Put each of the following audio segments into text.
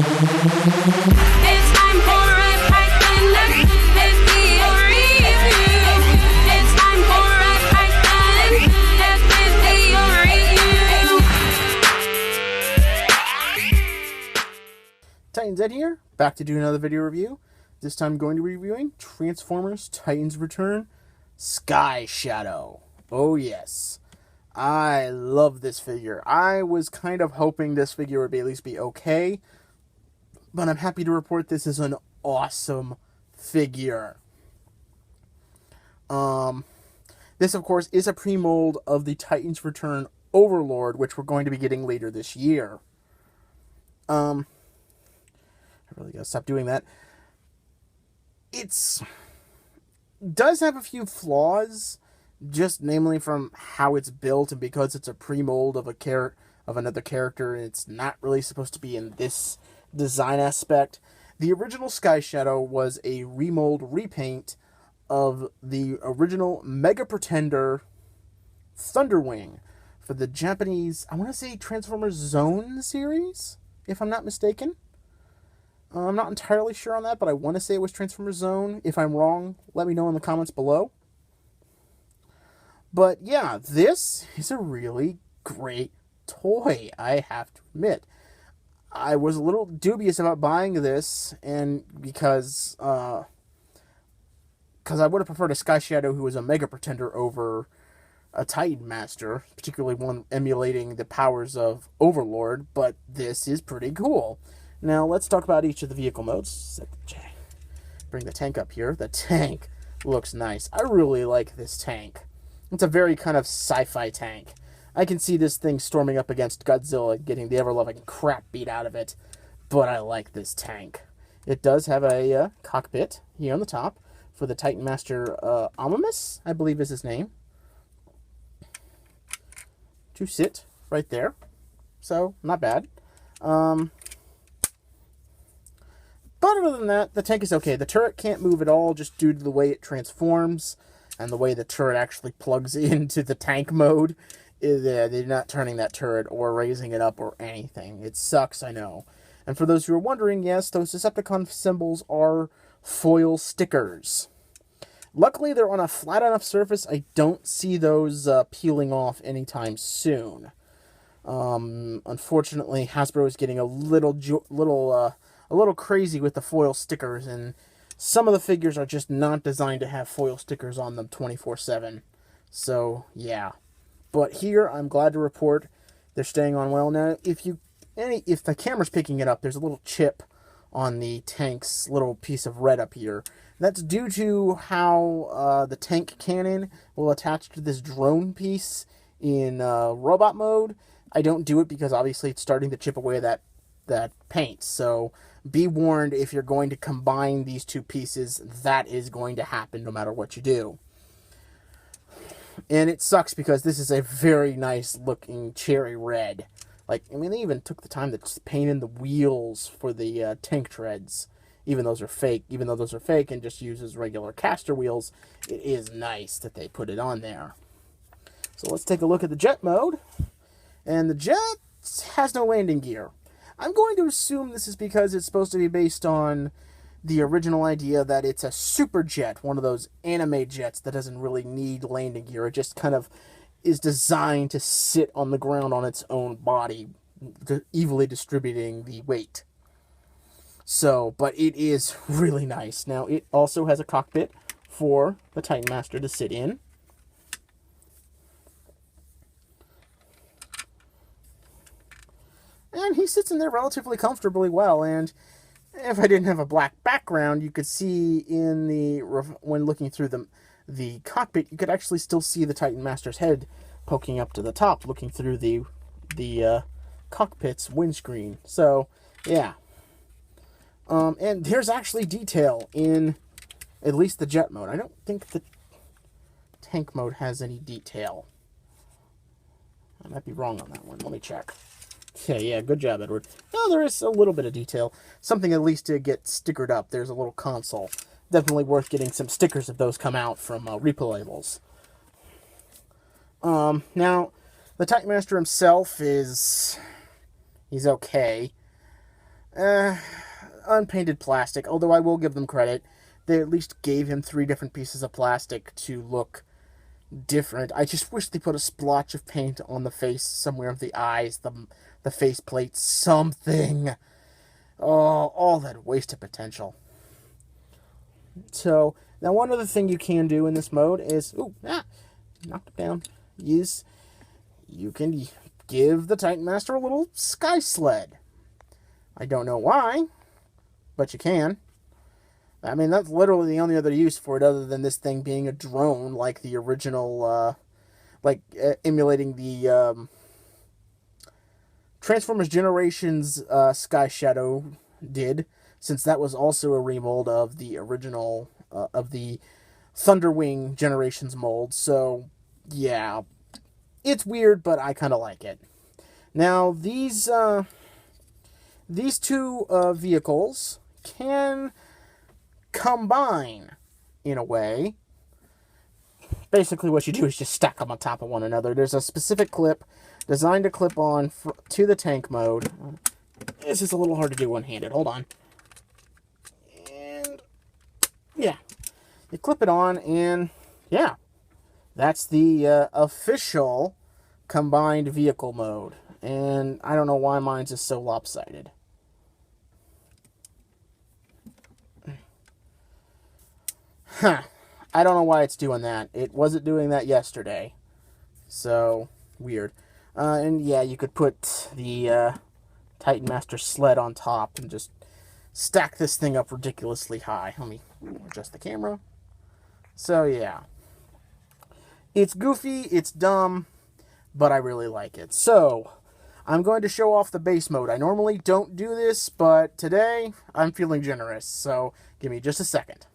It's time for a Titan video review. It's time for a Titan video review. Titans Ed here, back to do another video review. This time I'm going to be reviewing Transformers Titans Return Sky Shadow. Oh yes, I love this figure. I was kind of hoping this figure would at least be okay, but I'm happy to report this is an awesome figure. This of course is a pre-mold of the Titans Return Overlord, which we're going to be getting later this year. I really gotta stop doing that. Does have a few flaws, just namely from how it's built, and because it's a pre-mold of another character, and it's not really supposed to be in this design aspect. The original Sky Shadow was a remold repaint of the original Mega Pretender Thunderwing for the Japanese, I want to say Transformers Zone series, if I'm not mistaken. I'm not entirely sure on that, but I want to say it was Transformers Zone. If I'm wrong, let me know in the comments below. But yeah, this is a really great toy, I have to admit. I was a little dubious about buying this, and because I would have preferred a Sky Shadow who was a Mega Pretender over a Titan Master, particularly one emulating the powers of Overlord, but this is pretty cool. Now, let's talk about each of the vehicle modes. Bring the tank up here. The tank looks nice. I really like this tank. It's a very kind of sci-fi tank. I can see this thing storming up against Godzilla, getting the ever-loving crap beat out of it, but I like this tank. It does have a cockpit here on the top for the Titan Master Omnimus, I believe is his name, to sit right there. So, not bad. But other than that, the tank is okay. The turret can't move at all just due to the way it transforms and the way the turret actually plugs into the tank mode. They're not turning that turret or raising it up or anything. It sucks, I know. And for those who are wondering, yes, those Decepticon symbols are foil stickers. Luckily, they're on a flat enough surface. I don't see those peeling off anytime soon. Unfortunately, Hasbro is getting a little crazy with the foil stickers, and some of the figures are just not designed to have foil stickers on them 24/7. So, yeah. But here, I'm glad to report they're staying on well. Now, if the camera's picking it up, there's a little chip on the tank's little piece of red up here. That's due to how the tank cannon will attach to this drone piece in robot mode. I don't do it because obviously it's starting to chip away that paint. So be warned, if you're going to combine these two pieces, that is going to happen no matter what you do. And it sucks because this is a very nice looking cherry red. Like, I mean, they even took the time to paint in the wheels for the tank treads. Even though those are fake and just uses regular caster wheels, it is nice that they put it on there. So let's take a look at the jet mode. And the jet has no landing gear. I'm going to assume this is because it's supposed to be based on the original idea that it's a super jet, one of those anime jets that doesn't really need landing gear. It just kind of is designed to sit on the ground on its own body, evenly distributing the weight. So, but it is really nice. Now, it also has a cockpit for the Titan Master to sit in. And he sits in there relatively comfortably well, and if I didn't have a black background, you could see when looking through the cockpit, you could actually still see the Titan Master's head poking up to the top, looking through the cockpit's windscreen. So, yeah. And there's actually detail in at least the jet mode. I don't think the tank mode has any detail. I might be wrong on that one. Let me check. Okay, yeah, good job, Edward. No, there is a little bit of detail. Something at least to get stickered up. There's a little console. Definitely worth getting some stickers if those come out from Replaylables. Now, the Titan Master himself he's okay. unpainted plastic, although I will give them credit. They at least gave him 3 different pieces of plastic to look different. I just wish they put a splotch of paint on the face, somewhere of the eyes, the face plate, something. Oh, all that wasted potential. So, now one other thing you can do in this mode is, knocked it down, is you can give the Titan Master a little sky sled. I don't know why, but you can. I mean, that's literally the only other use for it other than this thing being a drone like the original, emulating the Transformers Generations Sky Shadow did, since that was also a remold of the original, of the Thunderwing Generations mold. So, yeah, it's weird, but I kind of like it. Now, these two vehicles can combine in a way. Basically, what you do is just stack them on top of one another. There's a specific clip designed to clip on to the tank mode. This is a little hard to do one-handed. Hold on. And, yeah. You clip it on, and, yeah. That's the official combined vehicle mode. And I don't know why mine's is so lopsided. Huh. I don't know why it's doing that. It wasn't doing that yesterday. So, weird. And yeah, you could put the Titan Master sled on top and just stack this thing up ridiculously high. Let me adjust the camera. So, yeah. It's goofy, it's dumb, but I really like it. So, I'm going to show off the base mode. I normally don't do this, but today I'm feeling generous. So, give me just a second.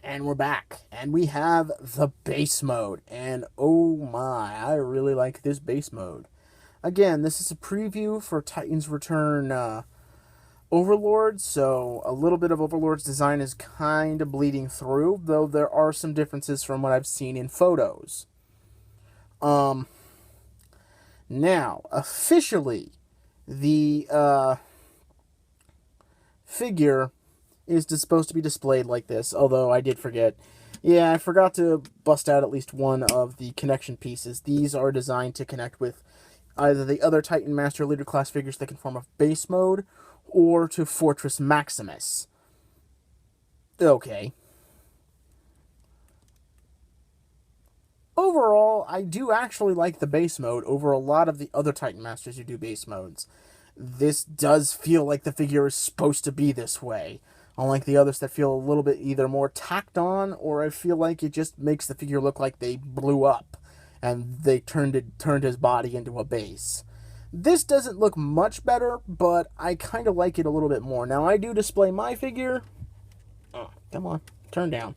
And we're back, and we have the base mode, and oh my, I really like this base mode. Again, this is a preview for Titans Return Overlord, so a little bit of Overlord's design is kind of bleeding through, though there are some differences from what I've seen in photos. Now, officially, the figure is supposed to be displayed like this, although I did forget. Yeah, I forgot to bust out at least one of the connection pieces. These are designed to connect with either the other Titan Master Leader class figures that can form a base mode, or to Fortress Maximus. Okay. Overall, I do actually like the base mode over a lot of the other Titan Masters who do base modes. This does feel like the figure is supposed to be this way. Unlike the others that feel a little bit either more tacked on, or I feel like it just makes the figure look like they blew up and they turned his body into a base. This doesn't look much better, but I kind of like it a little bit more. Now, I do display my figure. Oh, come on, turn down.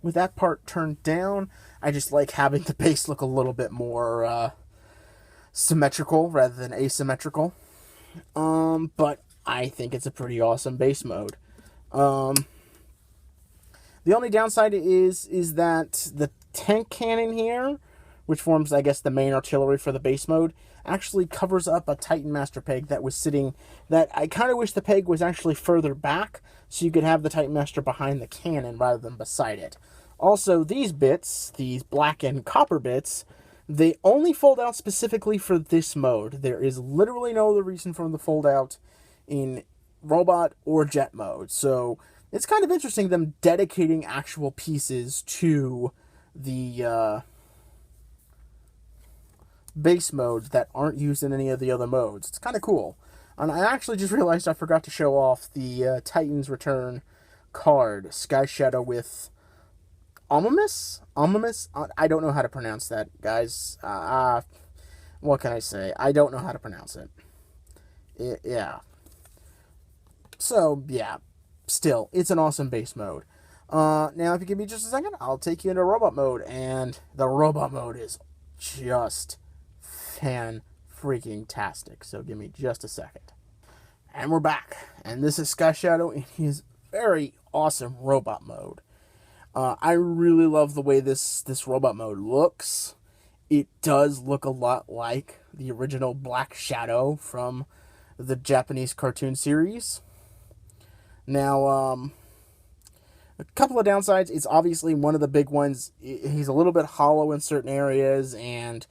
With that part turned down, I just like having the base look a little bit more symmetrical rather than asymmetrical. But I think it's a pretty awesome base mode. The only downside is that the tank cannon here, which forms, I guess, the main artillery for the base mode, actually covers up a Titan Master peg that was sitting, that I kind of wish the peg was actually further back, so you could have the Titan Master behind the cannon rather than beside it. Also, these bits, these black and copper bits, they only fold out specifically for this mode. There is literally no other reason for them to fold out in robot or jet mode. So it's kind of interesting them dedicating actual pieces to the base modes that aren't used in any of the other modes. It's kind of cool. And I actually just realized I forgot to show off the Titans Return card, Sky Shadow with Omimus? I don't know how to pronounce that, guys. What can I say? I don't know how to pronounce it. Yeah. So, yeah. Still, it's an awesome base mode. Now, if you give me just a second, I'll take you into robot mode. And the robot mode is just fan-freaking-tastic. So, give me just a second. And we're back. And this is Sky Shadow in his very awesome robot mode. I really love the way this robot mode looks. It does look a lot like the original Black Shadow from the Japanese cartoon series. Now, a couple of downsides. It's obviously one of the big ones. He's a little bit hollow in certain areas, and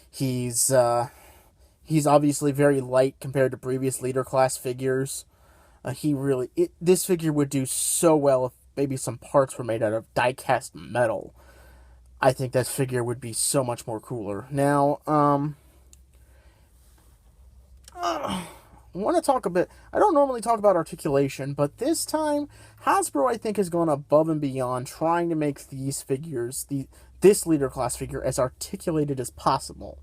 he's obviously very light compared to previous leader class figures. This figure would do so well if maybe some parts were made out of die-cast metal. I think that figure would be so much more cooler. Now, I want to talk a bit. I don't normally talk about articulation, but this time Hasbro, I think, has gone above and beyond trying to make these figures, this leader class figure, as articulated as possible.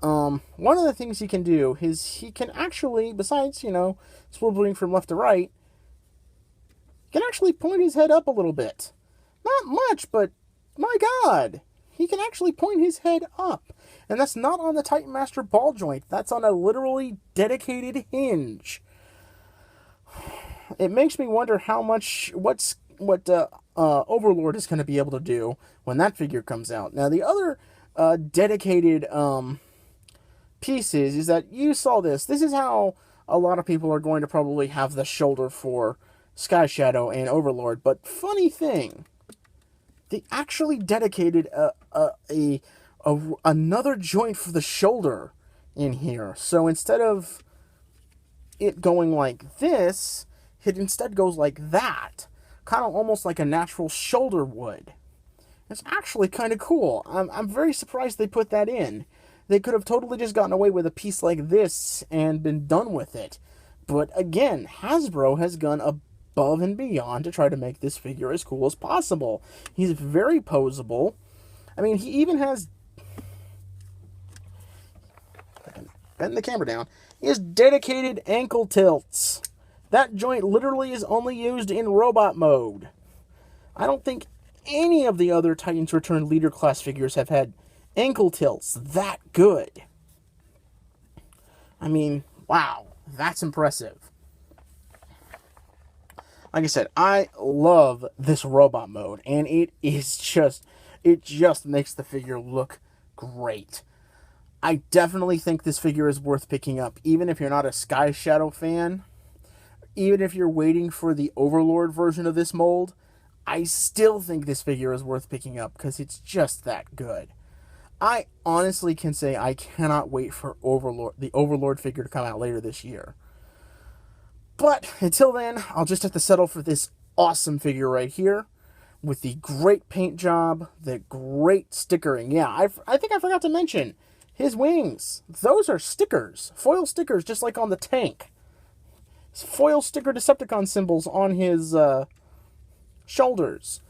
One of the things he can do is he can actually, besides, swiveling from left to right, he can actually point his head up a little bit. Not much, but my God, he can actually point his head up. And that's not on the Titan Master ball joint. That's on a literally dedicated hinge. It makes me wonder what Overlord is going to be able to do when that figure comes out. Now, the other dedicated pieces is that you saw this. This is how a lot of people are going to probably have the shoulder for Sky Shadow and Overlord. But funny thing, they actually dedicated another joint for the shoulder in here. So instead of it going like this, it instead goes like that. Kind of almost like a natural shoulder would. It's actually kind of cool. I'm very surprised they put that in. They could have totally just gotten away with a piece like this and been done with it. But again, Hasbro has gone above and beyond to try to make this figure as cool as possible. He's very poseable. I mean, he even has... I can bend the camera down. He has dedicated ankle tilts. That joint literally is only used in robot mode. I don't think any of the other Titans Return leader class figures have had ankle tilts that good. I mean, wow, that's impressive. Like I said, I love this robot mode, and it just makes the figure look great. I definitely think this figure is worth picking up, even if you're not a Sky Shadow fan, even if you're waiting for the Overlord version of this mold. I still think this figure is worth picking up because it's just that good. I honestly can say I cannot wait for the Overlord figure to come out later this year. But until then, I'll just have to settle for this awesome figure right here with the great paint job, the great stickering. Yeah, I think I forgot to mention his wings. Those are stickers, foil stickers, just like on the tank. Foil sticker Decepticon symbols on his shoulders.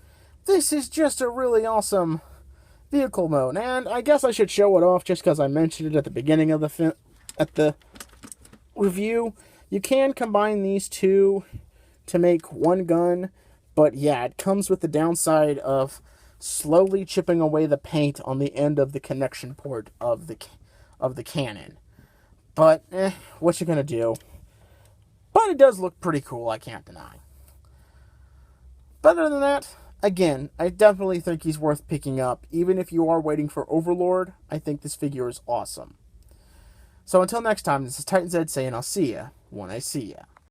This is just a really awesome vehicle mode, and I guess I should show it off just because I mentioned it at the beginning of the review. You can combine these two to make one gun, but yeah, it comes with the downside of slowly chipping away the paint on the end of the connection port of the cannon. But what you gonna do? But it does look pretty cool, I can't deny. But other than that, again, I definitely think he's worth picking up. Even if you are waiting for Overlord, I think this figure is awesome. So until next time, this is Titan Zed saying I'll see ya when I see ya.